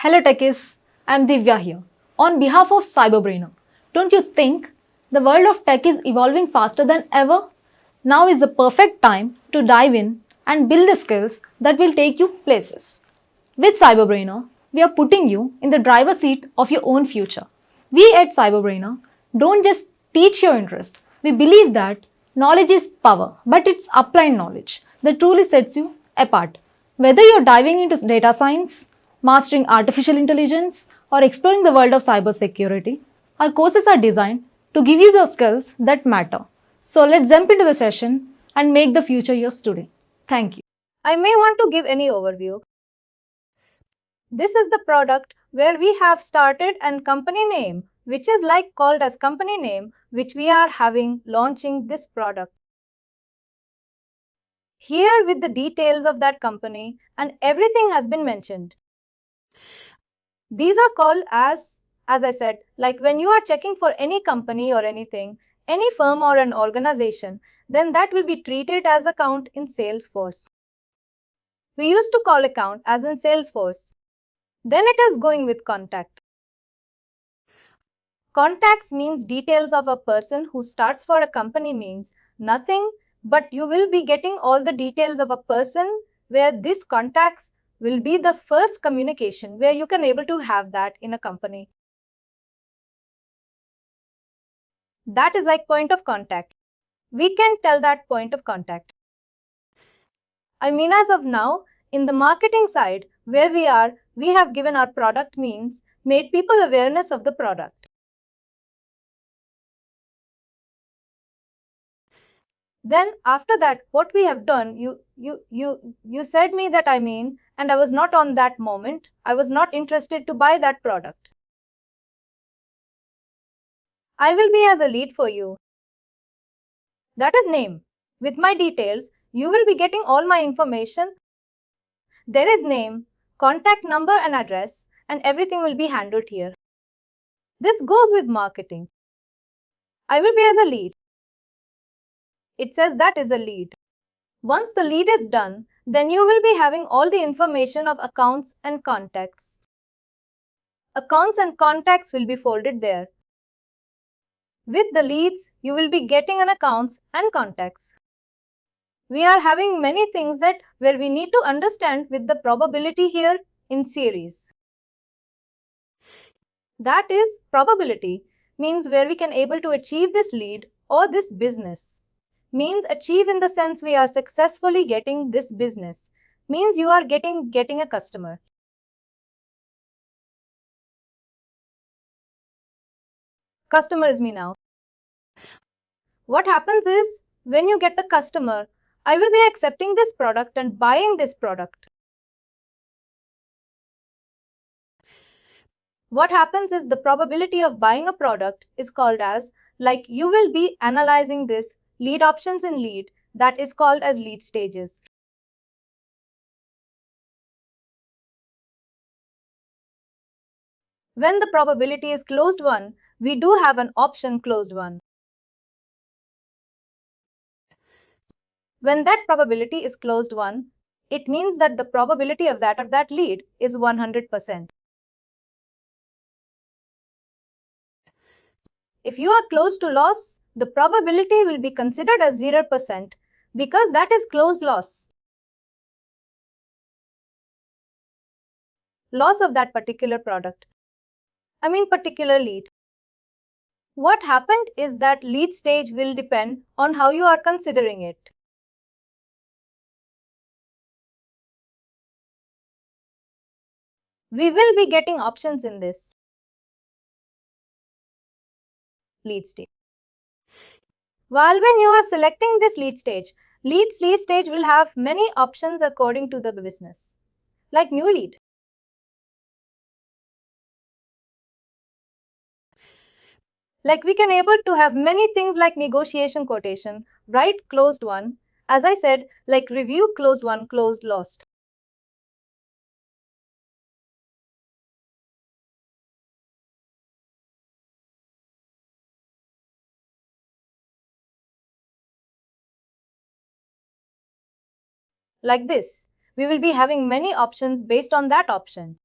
Hello techies, I'm Divya here. On behalf of CyberBrainer, don't you think the world of tech is evolving faster than ever? Now is the perfect time to dive in and build the skills that will take you places. With CyberBrainer, we are putting you in the driver's seat of your own future. We at CyberBrainer don't just teach your interest. We believe that knowledge is power, but it's applied knowledge that truly sets you apart. Whether you're diving into data science, mastering artificial intelligence, or exploring the world of cybersecurity, our courses are designed to give you the skills that matter. So let's jump into the session and make the future yours today. Thank you. I may want to give any overview. This is the product where we have started and company name, which is like called as company name, which we are having launching this product. Here with the details of that company and everything has been mentioned. These are called as I said, like when you are checking for any company or anything, any firm or an organization, then that will be treated as account in Salesforce. We used to call account as in Salesforce. Then it is going with contact. Contacts means details of a person who starts for a company means nothing, but you will be getting all the details of a person where this contacts will be the first communication where you can able to have that in a company. That is like point of contact. We can tell that point of contact. I mean, as of now, in the marketing side where we have given our product means made people awareness of the product. Then after that, what we have done, you said me that and I was not on that moment. I was not interested to buy that product. I will be as a lead for you. That is name. With my details, you will be getting all my information. There is name, contact number and address, and everything will be handled here. This goes with marketing. I will be as a lead. It says that is a lead. Once the lead is done, then you will be having all the information of accounts and contacts. Accounts and contacts will be folded there. With the leads, you will be getting an accounts and contacts. We are having many things that where we need to understand with the probability here in series. That is probability means where we can able to achieve this lead or this business. Means achieve in the sense we are successfully getting this business. Means you are getting a customer. Customer is me now. What happens is when you get the customer, I will be accepting this product and buying this product. What happens is the probability of buying a product is called as like you will be analyzing this lead options in lead that is called as lead stages. When the probability is closed one, we do have an option closed one. When that probability is closed one, it means that the probability of that lead is 100%. If you are close to loss, the probability will be considered as 0% because that is closed loss. Loss of that particular product. Particular lead. What happened is that lead stage will depend on how you are considering it. We will be getting options in this lead stage. While when you are selecting this lead stage will have many options according to the business, like new lead. Like we can able to have many things like negotiation quotation, write closed one, as I said, like review closed one, closed lost. Like this, we will be having many options based on that option.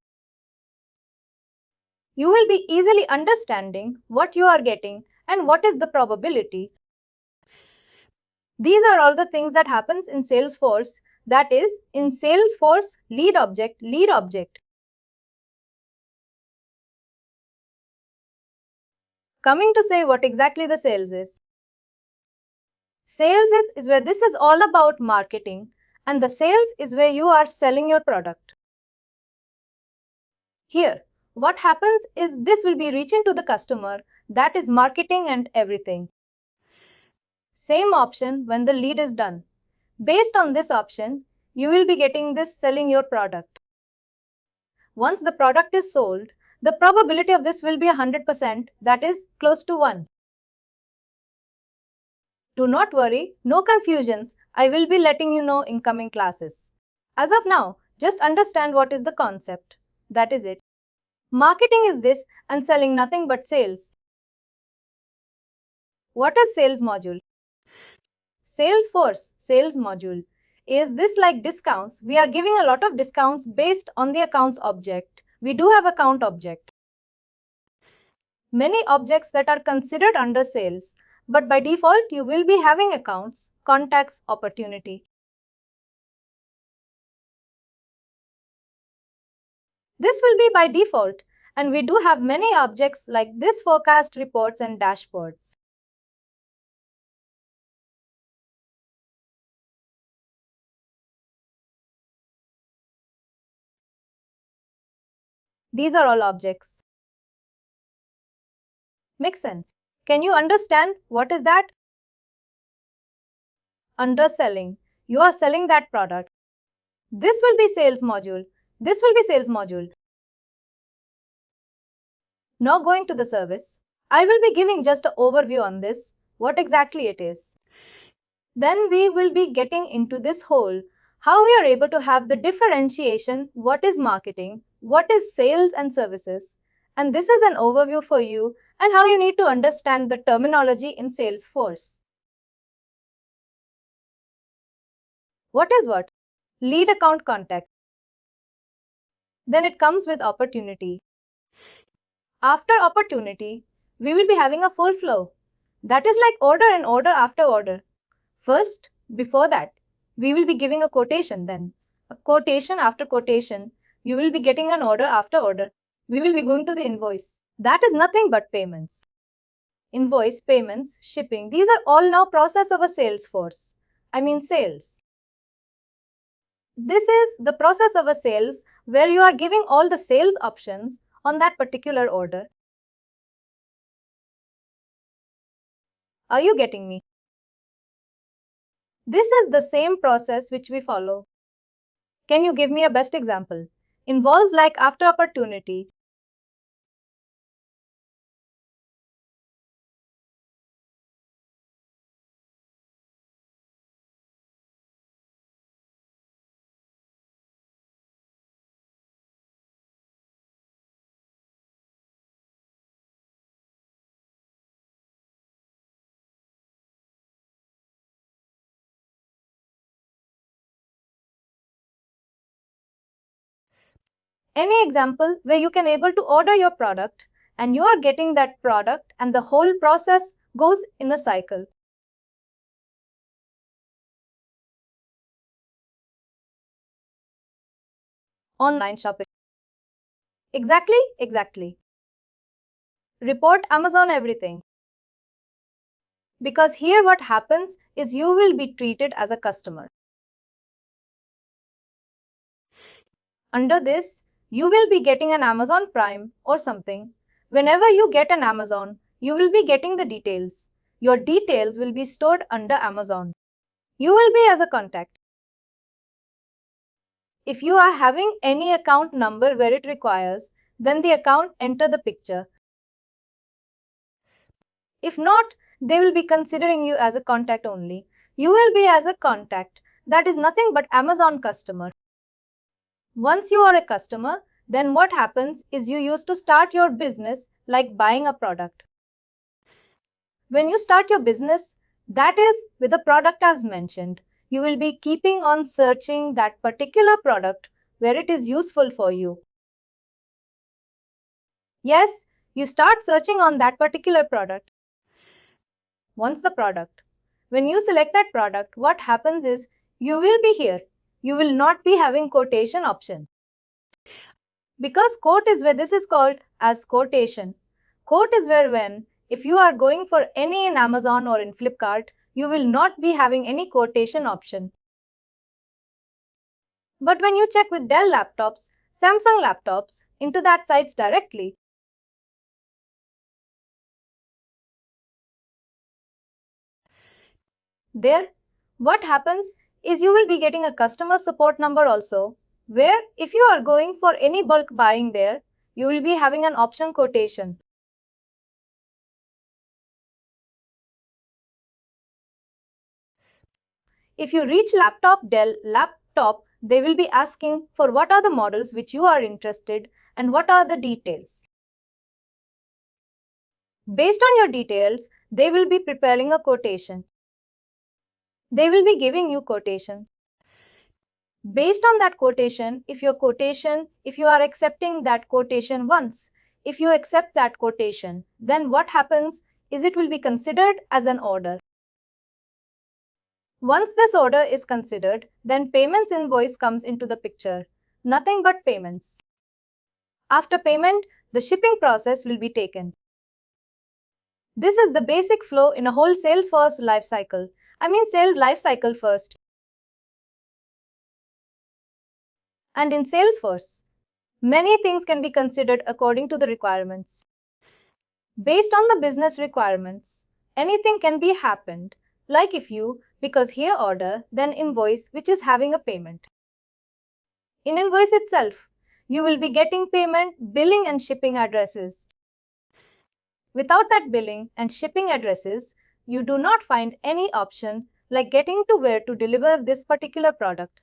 You will be easily understanding what you are getting and what is the probability. These are all the things that happens in Salesforce, that is, in Salesforce lead object, lead object. Coming to say what exactly the sales is. Sales is where this is all about marketing, and the sales is where you are selling your product. Here, what happens is this will be reaching to the customer, that is marketing and everything. Same option when the lead is done. Based on this option, you will be getting this selling your product. Once the product is sold, the probability of this will be 100%, that is close to 1. Do not worry, no confusions, I will be letting you know in coming classes. As of now, just understand what is the concept. That is it. Marketing is this and selling nothing but sales. What is sales module? Salesforce sales module. Is this like discounts? We are giving a lot of discounts based on the accounts object. We do have account object. Many objects that are considered under sales, but by default you will be having accounts, contacts, opportunity. This will be by default, and we do have many objects like this forecast reports and dashboards. These are all objects. Makes sense. Can you understand what is that? Underselling. You are selling that product. This will be sales module. This will be sales module. Now going to the service. I will be giving just an overview on this, what exactly it is. Then we will be getting into this whole, how we are able to have the differentiation, what is marketing, what is sales and services. And this is an overview for you and how you need to understand the terminology in Salesforce. What is what? Lead account contact. Then it comes with opportunity. After opportunity, we will be having a full flow. That is like order and order after order. First, before that, we will be giving a quotation, then a quotation after quotation. You will be getting an order after order. We will be going to the invoice. That is nothing but payments. Invoice, payments, shipping, these are all now process of a Salesforce. I mean sales. This is the process of a sales where you are giving all the sales options on that particular order. Are you getting me? This is the same process which we follow. Can you give me a best example? Involves like after opportunity. Any example where you can able to order your product and you are getting that product and the whole process goes in a cycle. Online shopping. Exactly. Report Amazon everything. Because here what happens is you will be treated as a customer. Under this, you will be getting an Amazon Prime or something. Whenever you get an Amazon, you will be getting the details. Your details will be stored under Amazon. You will be as a contact. If you are having any account number where it requires, then the account enter the picture. If not, they will be considering you as a contact only. You will be as a contact. That is nothing but Amazon customer. Once you are a customer, then what happens is you used to start your business like buying a product. When you start your business, that is with a product as mentioned, you will be keeping on searching that particular product where it is useful for you. Yes, you start searching on that particular product. Once the product. When you select that product, what happens is you will be here. You will not be having quotation option. Because quote is where this is called as quotation. Quote is where when, if you are going for any in Amazon or in Flipkart, you will not be having any quotation option. But when you check with Dell laptops, Samsung laptops, into that sites directly, there, what happens is you will be getting a customer support number also, where if you are going for any bulk buying there, you will be having an option quotation. If you reach Dell laptop, they will be asking for what are the models which you are interested and what are the details. Based on your details, they will be preparing a quotation. They will be giving you quotation. Based on that quotation, if you are accepting that quotation once, if you accept that quotation, then what happens is it will be considered as an order. Once this order is considered, then payments invoice comes into the picture. Nothing but payments. After payment, the shipping process will be taken. This is the basic flow in a whole Salesforce lifecycle. Sales lifecycle first. And in Salesforce, many things can be considered according to the requirements. Based on the business requirements, anything can be happened, like if you, because here order, then invoice, which is having a payment. In invoice itself, you will be getting payment, billing and shipping addresses. Without that billing and shipping addresses, you do not find any option like getting to where to deliver this particular product.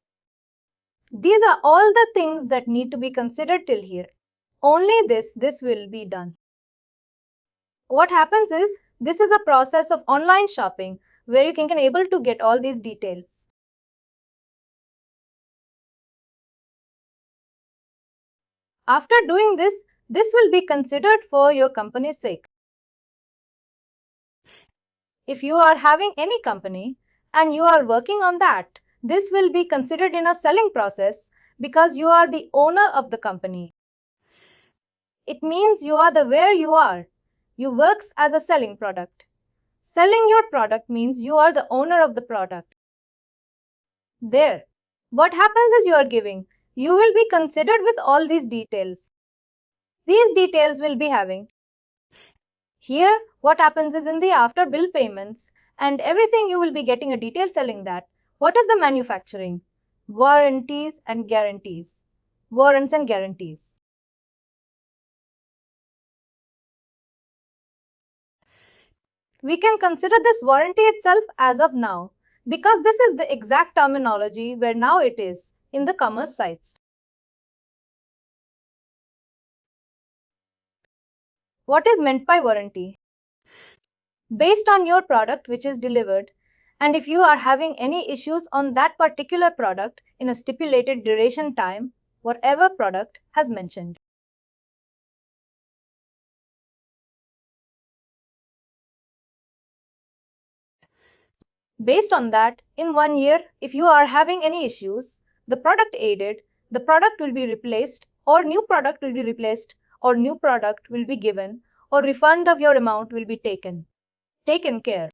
These are all the things that need to be considered till here. Only this will be done. What happens is, this is a process of online shopping where you can able to get all these details. After doing this will be considered for your company's sake. If you are having any company and you are working on that, this will be considered in a selling process because you are the owner of the company. It means you are the where you are. You works as a selling product. Selling your product means you are the owner of the product. There. What happens is you are giving. You will be considered with all these details. These details will be having. Here, what happens is in the after bill payments and everything you will be getting a detail selling that. What is the manufacturing? Warranties and guarantees. Warrants and guarantees. We can consider this warranty itself as of now because this is the exact terminology where now it is in the commerce sites. What is meant by warranty? Based on your product which is delivered, and if you are having any issues on that particular product in a stipulated duration time, whatever product has mentioned. Based on that, in 1 year, if you are having any issues, the product aided, the product will be replaced, or new product will be replaced, or new product will be given, or refund of your amount will be taken care.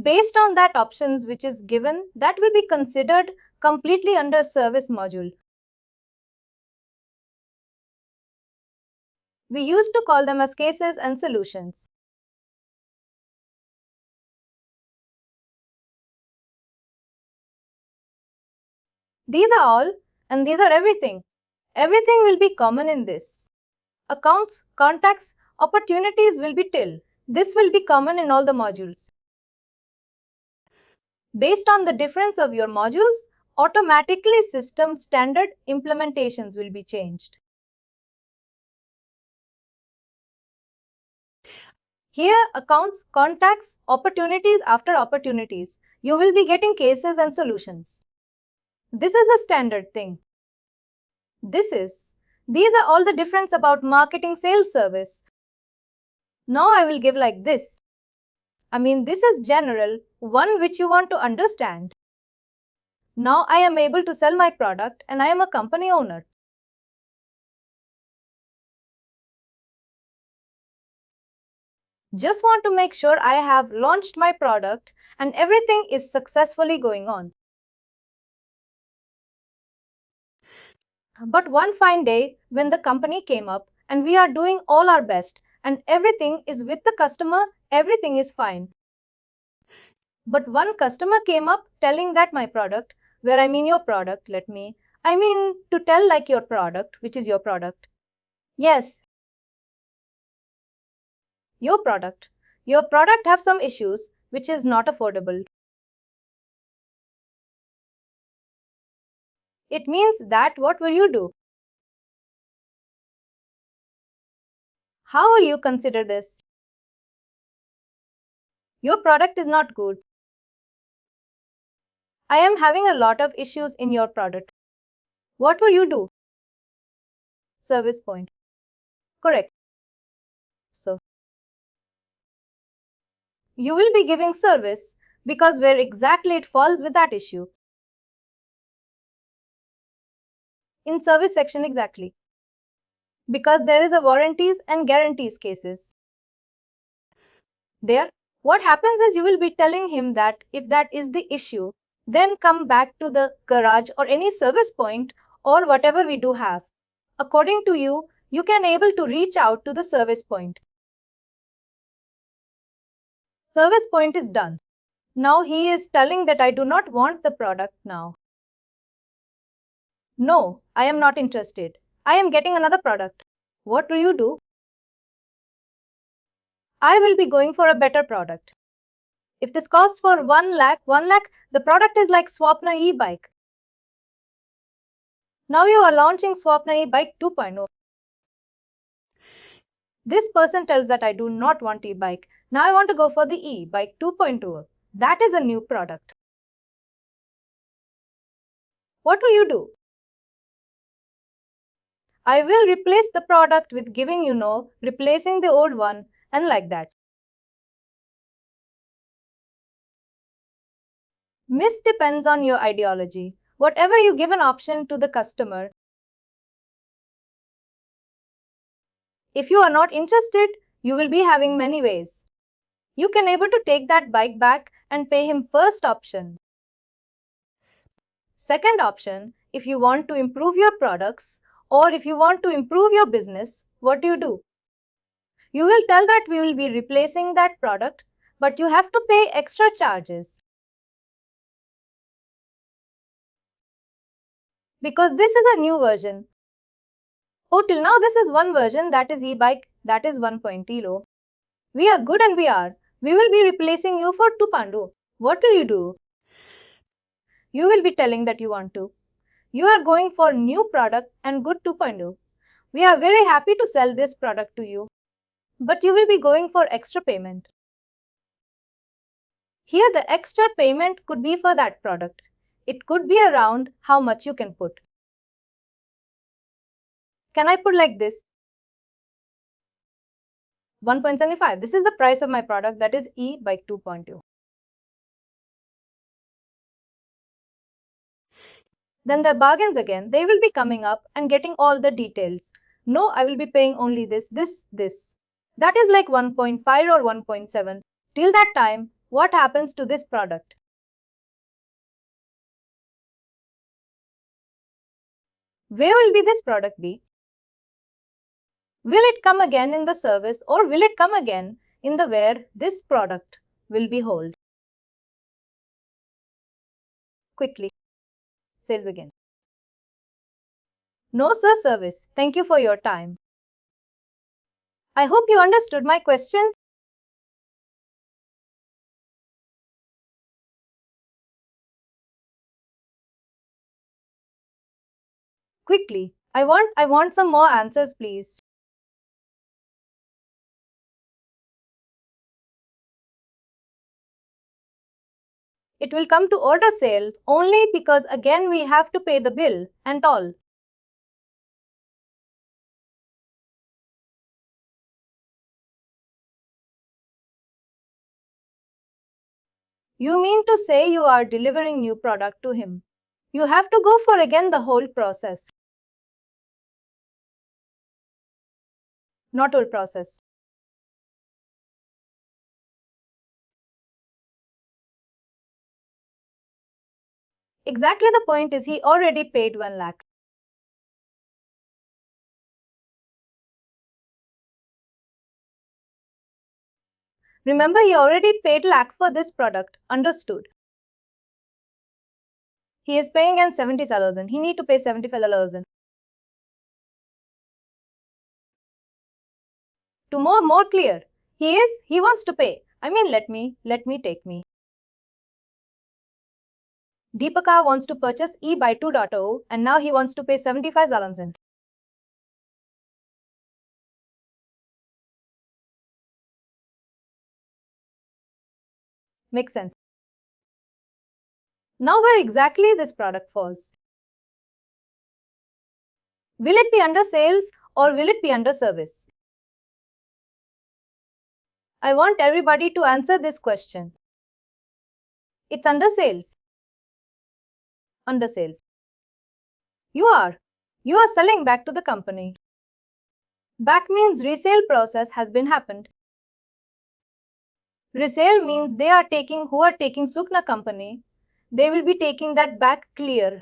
Based on that options which is given, that will be considered completely under service module. We used to call them as cases and solutions. These are all, and these are everything. Everything will be common in this. Accounts, contacts, opportunities will be till. This will be common in all the modules. Based on the difference of your modules, automatically system standard implementations will be changed. Here, accounts, contacts, opportunities after opportunities. You will be getting cases and solutions. This is the standard thing. This is These are all the difference about marketing sales service. Now I will give like this. This is general, one which you want to understand. Now I am able to sell my product and I am a company owner. Just want to make sure I have launched my product and everything is successfully going on. But one fine day, when the company came up and we are doing all our best and everything is with the customer, everything is fine. But one customer came up telling that my product, where I mean your product, to tell like your product, which is your product. Yes, your product. Your product have some issues which is not affordable. It means that what will you do? How will you consider this? Your product is not good. I am having a lot of issues in your product. What will you do? Service point. Correct. So, you will be giving service because where exactly it falls with that issue. In service section exactly. Because there is a warranties and guarantees cases. There, what happens is you will be telling him that if that is the issue, then come back to the garage or any service point or whatever we do have. According to you, you can able to reach out to the service point. Service point is done. Now he is telling that I do not want the product now. No, I am not interested. I am getting another product. What do you do? I will be going for a better product. If this costs for 1 lakh, the product is like Swapna e-bike. Now you are launching Swapna e-bike 2.0. This person tells that I do not want e-bike. Now I want to go for the e-bike 2.0. That is a new product. What will you do? I will replace the product with giving replacing the old one and like that. Miss depends on your ideology. Whatever you give an option to the customer, if you are not interested, you will be having many ways. You can able to take that bike back and pay him first option. Second option, if you want to improve your products or if you want to improve your business, what do? You will tell that we will be replacing that product, but you have to pay extra charges. Because this is a new version. Oh, till now this is one version, that is e-bike, that is 1.0. We are good and we will be replacing you for 2.0. What will you do? You will be telling that you want to. You are going for new product and good 2.0. We are very happy to sell this product to you. But you will be going for extra payment. Here the extra payment could be for that product. It could be around how much you can put. Can I put like this? 1.75. This is the price of my product, that is e-bike 2.0. Then the bargains again, they will be coming up and getting all the details. No, I will be paying only this. That is like 1.5 or 1.7. Till that time, what happens to this product? Where will be this product be? Will it come again in the service or will it come again in the where this product will be hold? Quickly. Sales again. No sir, service. Thank you for your time. I hope you understood my question. Quickly. I want some more answers, please. It will come to order sales only because again we have to pay the bill and all. You mean to say you are delivering new product to him? You have to go for again the whole process. Not whole process. Exactly the point is he already paid 1 lakh. Remember, he already paid lakh for this product. Understood. He is paying an 70,000. He need to pay 75,000. To more clear, he wants to pay. Let me take me. Deepaka wants to purchase E by 2.0 and now he wants to pay 75,000. Makes sense. Now where exactly this product falls? Will it be under sales or will it be under service? I want everybody to answer this question. It's under sales. Under sales. You are selling back to the company. Back means resale process has been happened. Resale means who are taking Sukna company, they will be taking that back clear.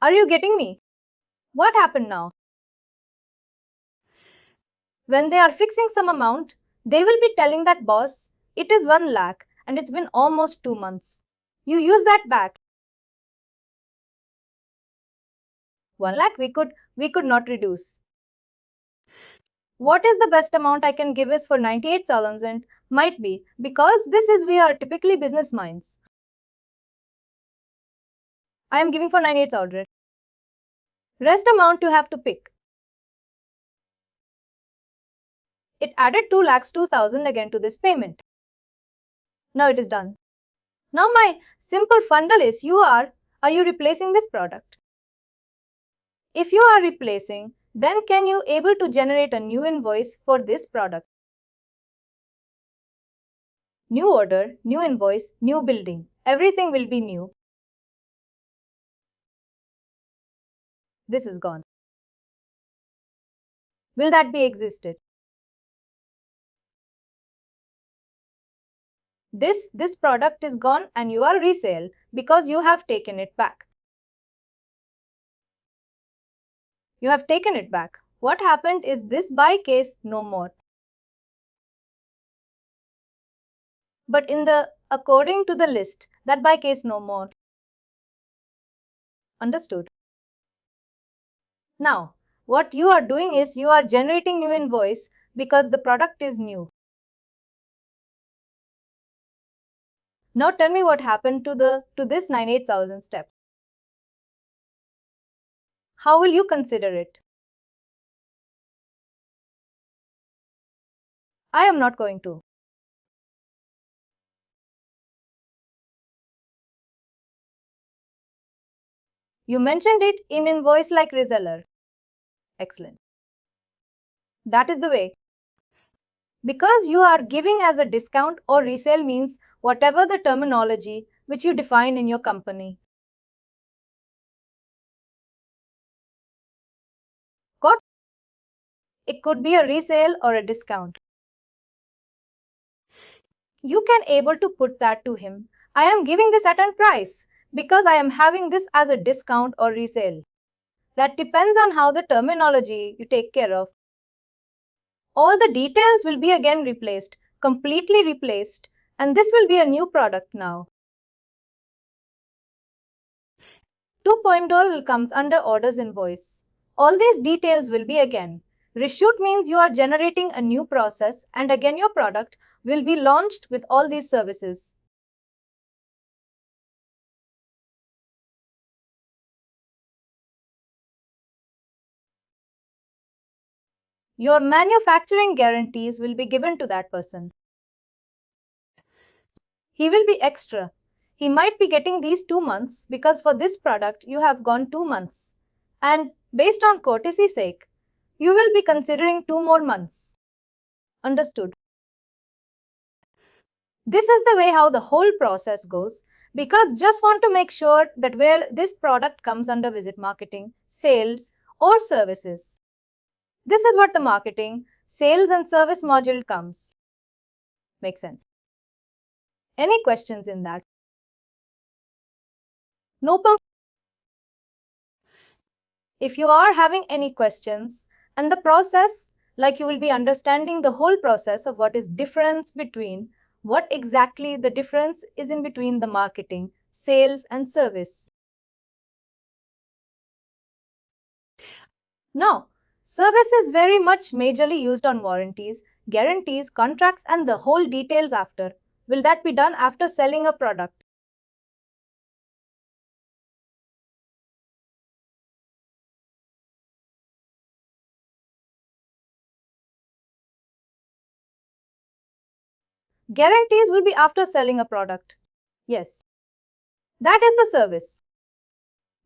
Are you getting me? What happened now? When they are fixing some amount, they will be telling that boss, it is 1 lakh and it's been almost 2 months. You use that back. 1 lakh we could not reduce. What is the best amount I can give is for 98,000? Might be, because we are typically business minds. I am giving for 98,000. Rest amount you have to pick. It added 2 lakhs 2,000 again to this payment. Now it is done. Now my simple funnel is are you replacing this product? If you are replacing, then can you able to generate a new invoice for this product? New order, new invoice, new building. Everything will be new. This is gone. Will that be existed? This product is gone and you are resale because you have taken it back. You have taken it back. What happened is this buy case no more. But according to the list, that buy case no more. Understood. Now, what you are doing is you are generating new invoice because the product is new. Now tell me what happened to this 98,000 step. How will you consider it? I am not going to. You mentioned it in invoice like reseller. Excellent. That is the way. Because you are giving as a discount or resale means whatever the terminology which you define in your company. Got? It could be a resale or a discount. You can able to put that to him. I am giving this at a price because I am having this as a discount or resale. That depends on how the terminology you take care of. All the details will be again replaced, completely replaced, and this will be a new product now. 2.0 will comes under orders invoice. All these details will be again. Reshoot means you are generating a new process and again your product will be launched with all these services. Your manufacturing guarantees will be given to that person. He will be extra. He might be getting these 2 months because for this product you have gone 2 months. And based on courtesy sake, you will be considering 2 more months. Understood. This is the way how the whole process goes, because just want to make sure that where this product comes under visit marketing, sales, or services. This is what the marketing, sales and service module comes. Makes sense? Any questions in that? No problem. If you are having any questions and the process, like you will be understanding the whole process of what is difference between what exactly the difference is in between the marketing, sales and service. Now, service is very much majorly used on warranties, guarantees, contracts and the whole details after. Will that be done after selling a product? Guarantees will be after selling a product. Yes, that is the service.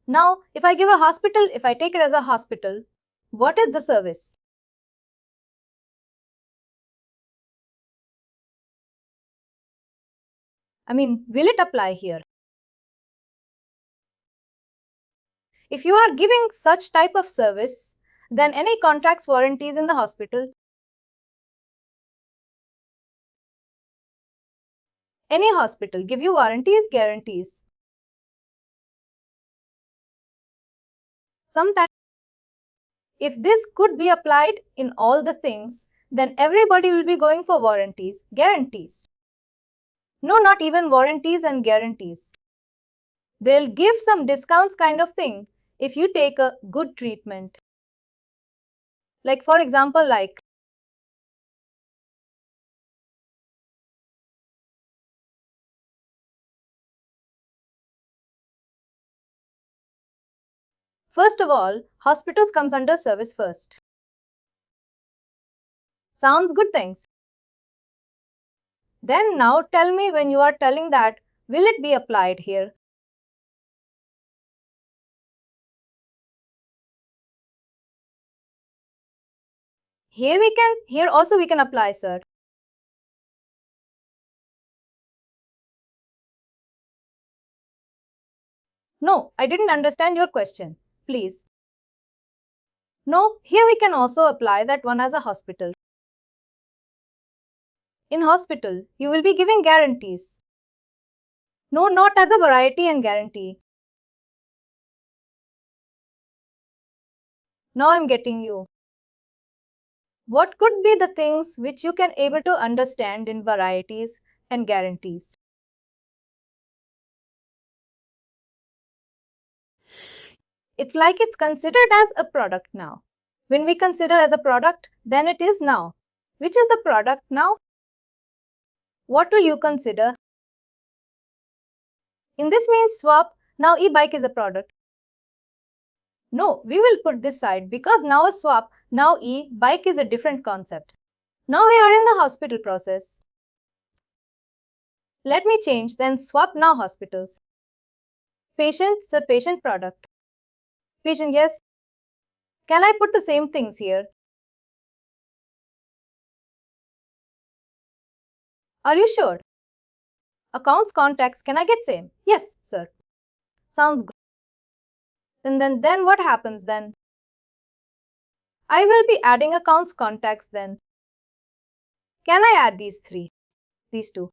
Now, if I give a hospital, if I take it as a hospital, what is the service? I mean, will it apply here? If you are giving such type of service, then any contracts, warranties in the hospital, any hospital give you warranties, guarantees. Sometimes, if this could be applied in all the things, then everybody will be going for warranties, guarantees. No, not even warranties and guarantees. They'll give some discounts kind of thing if you take a good treatment. Like for example, first of all, hospitals comes under service first. Sounds good things. Then now tell me when you are telling that, will it be applied here? Here also we can apply, sir. No, I didn't understand your question. Please. No, here we can also apply that one as a hospital. In hospital, you will be giving guarantees. No, not as a variety and guarantee. Now I'm getting you. What could be the things which you can able to understand in varieties and guarantees? It's like it's considered as a product now. When we consider as a product, then it is now. Which is the product now? What do you consider? In this means swap, now e-bike is a product. No, we will put this side because now a swap, now e-bike is a different concept. Now we are in the hospital process. Let me change, then swap now hospitals. Patient's a patient product. Patient, yes. Can I put the same things here? Are you sure? Accounts contacts, can I get same? Yes, sir. Sounds good. Then what happens then? I will be adding accounts contacts then. Can I add these three? These two.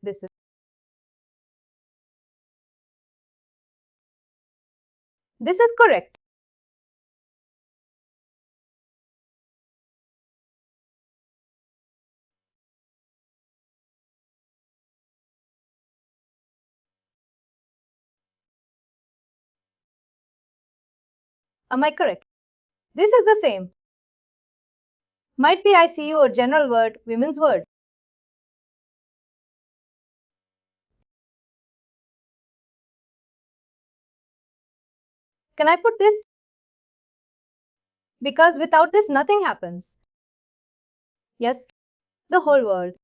This is. This is correct. Am I correct? This is the same. Might be ICU or general ward, women's ward. Can I put this? Because without this nothing happens. Yes, the whole world.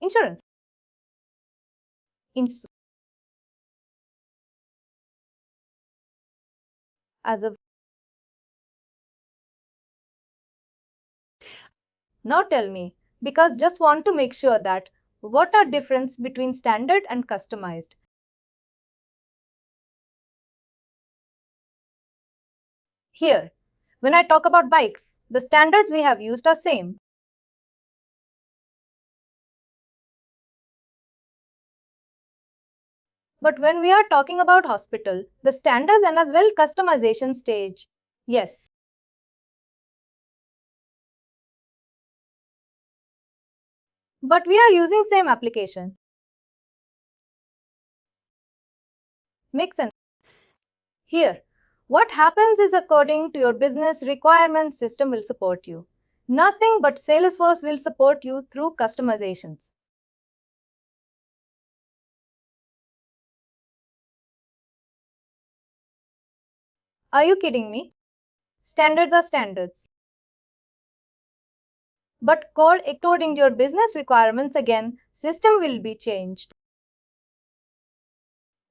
Insurance. As a Now tell me, because just want to make sure that what are difference between standard and customized. Here, when I talk about bikes, the standards we have used are same. But when we are talking about hospital, the standards and as well customization stage. Yes. But we are using same application. Makes sense. Here, what happens is according to your business requirements, system will support you. Nothing but Salesforce will support you through customizations. Are you kidding me? Standards are standards. But code according to your business requirements again, system will be changed.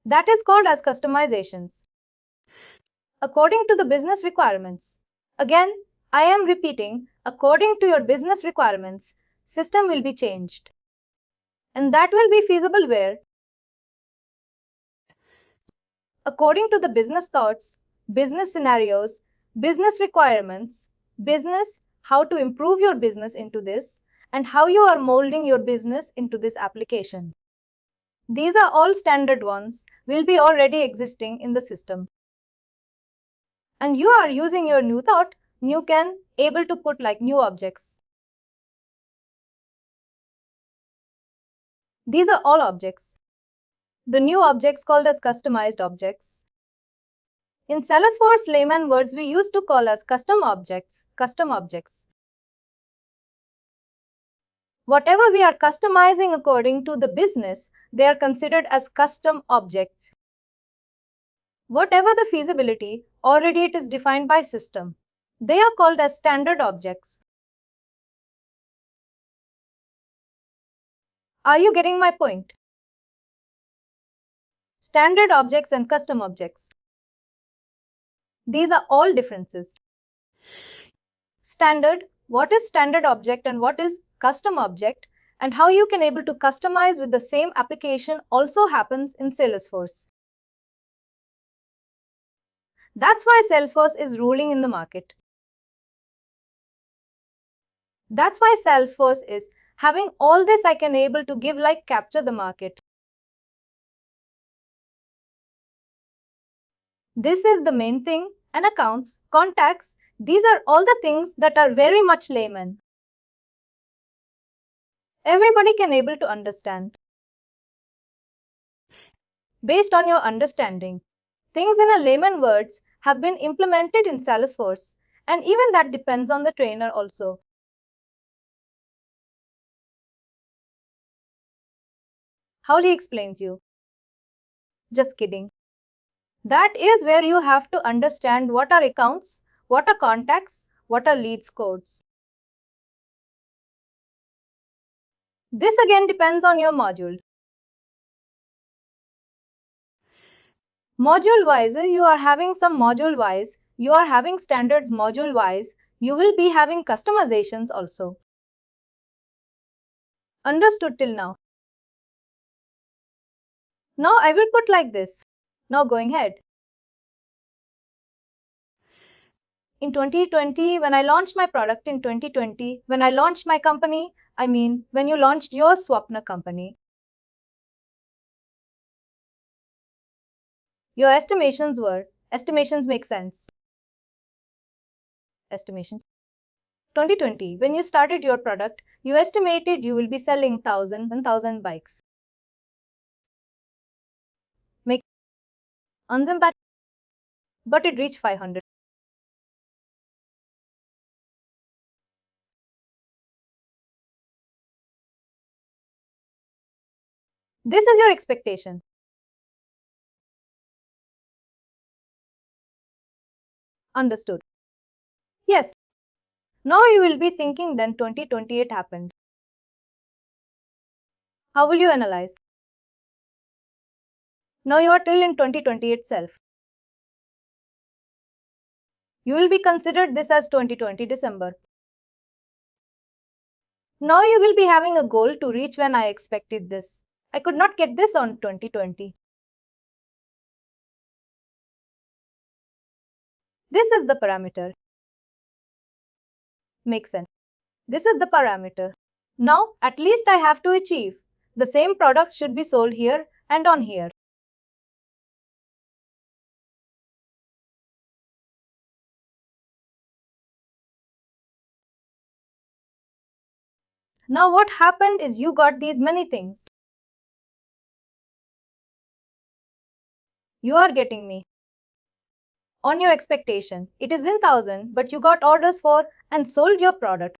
That is called as customizations. According to the business requirements. Again, I am repeating, according to your business requirements, system will be changed. And that will be feasible where? According to the business thoughts, business scenarios, business requirements, business, how to improve your business into this, and how you are molding your business into this application. These are all standard ones, will be already existing in the system. And you are using your new thought, new can, able to put like new objects. These are all objects. The new objects called as customized objects. In Salesforce layman words, we used to call as custom objects, custom objects. Whatever we are customizing according to the business, they are considered as custom objects. Whatever the feasibility, already it is defined by system. They are called as standard objects. Are you getting my point? Standard objects and custom objects. These are all differences. Standard, what is standard object and what is custom object, and how you can able to customize with the same application also happens in Salesforce. That's why Salesforce is ruling in the market. That's why Salesforce is having all this I can able to give like capture the market. This is the main thing, and accounts, contacts, these are all the things that are very much layman. Everybody can able to understand. Based on your understanding, things in a layman words have been implemented in Salesforce, and even that depends on the trainer also. How he explains you. Just kidding. That is where you have to understand what are accounts, what are contacts, what are leads codes. This again depends on your module. Module wise, you are having some module wise, you are having standards module wise, you will be having customizations also. Understood till now? Now I will put like this. Now going ahead. In 2020, when I launched my product in 2020, when I launched my company, I mean when you launched your Swapna company, your estimations make sense. Estimation. 2020, when you started your product, you estimated you will be selling 1,000 bikes. Make unsympathetic, but it reached 500. This is your expectation. Understood. Yes. Now you will be thinking then 2028 happened. How will you analyze? Now you are till in 2020 itself. You will be considered this as 2020 December. Now you will be having a goal to reach when I expected this. I could not get this on 2020. This is the parameter. Makes sense. This is the parameter. Now, at least I have to achieve. The same product should be sold here and on here. Now what happened is you got these many things. You are getting me. On your expectation, it is in 1000, but you got orders for and sold your product.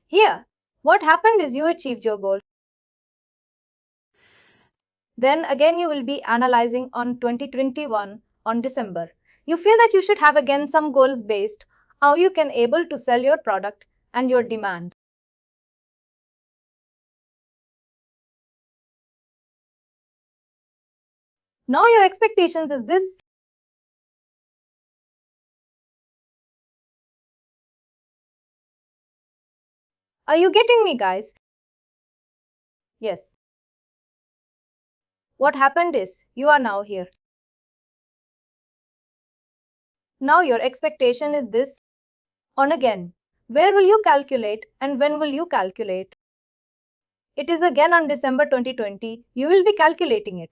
Here, what happened is you achieved your goal. Then again you will be analyzing on 2021 on December. You feel that you should have again some goals based how you can able to sell your product and your demand. Now your expectations is this. Are you getting me, guys? Yes. What happened is you are now here. Now your expectation is this. On again. Where will you calculate and when will you calculate? It is again on December 2020. You will be calculating it.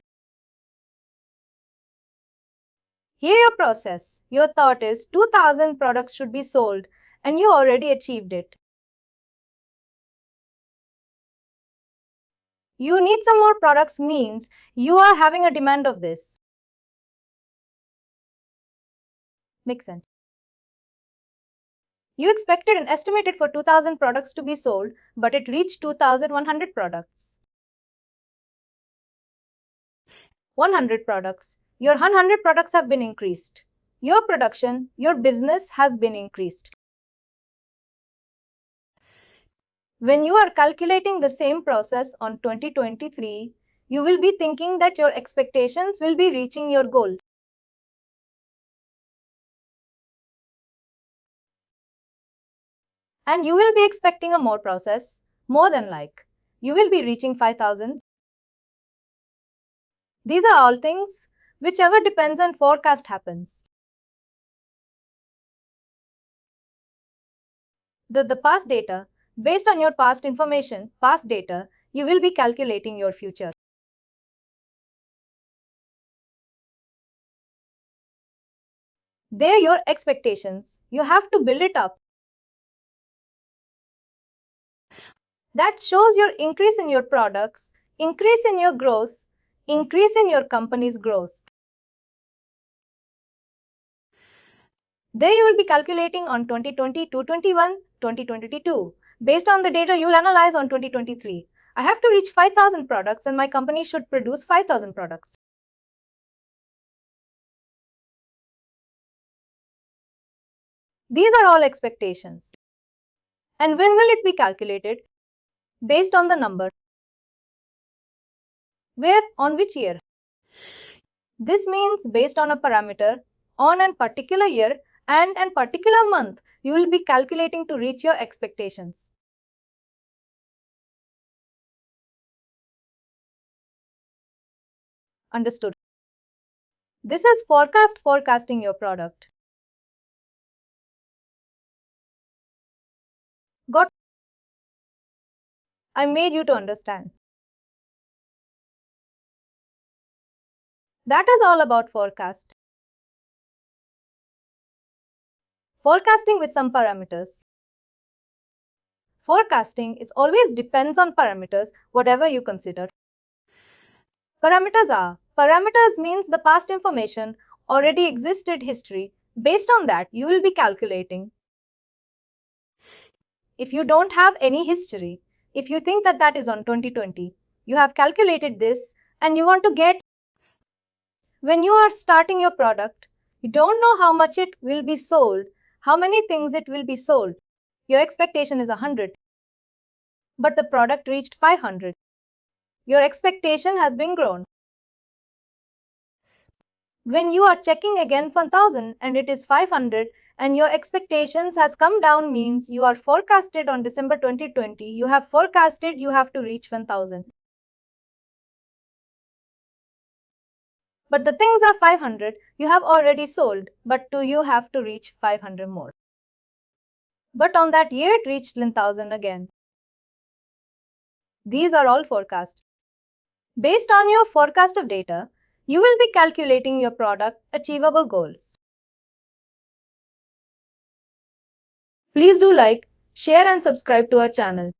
Here your process. Your thought is 2000 products should be sold and you already achieved it. You need some more products means you are having a demand of this. Makes sense. You expected and estimated for 2000 products to be sold, but it reached 2100 products. 100 products. Your 100 products have been increased. Your production, your business has been increased. When you are calculating the same process on 2023, you will be thinking that your expectations will be reaching your goal. And you will be expecting a more process, more than like. You will be reaching 5000. These are all things, whichever depends on forecast happens. The past data, based on your past information, past data, you will be calculating your future. They're your expectations. You have to build it up. That shows your increase in your products, increase in your growth, increase in your company's growth. There you will be calculating on 2020, 2021, 2022. Based on the data you will analyze on 2023. I have to reach 5000 products and my company should produce 5000 products. These are all expectations. And when will it be calculated? Based on the number. Where? On which year? This means based on a parameter, on a particular year and a particular month, you will be calculating to reach your expectations. Understood. This is forecasting your product. Got? I made you to understand. That is all about forecast. Forecasting with some parameters. Forecasting is always depends on parameters, whatever you consider. Parameters means the past information, already existed history. Based on that, you will be calculating. If you don't have any history, if you think that that is on 2020, you have calculated this and you want to get. When you are starting your product, you don't know how much it will be sold, how many things it will be sold. Your expectation is 100, but the product reached 500. Your expectation has been grown. When you are checking again 1000 and it is 500 and your expectations has come down means you are forecasted on December 2020, you have forecasted you have to reach 1000. But the things are 500, you have already sold, but you have to reach 500 more. But on that year it reached 1000 again. These are all forecast. Based on your forecast of data, you will be calculating your product achievable goals. Please do like, share and subscribe to our channel.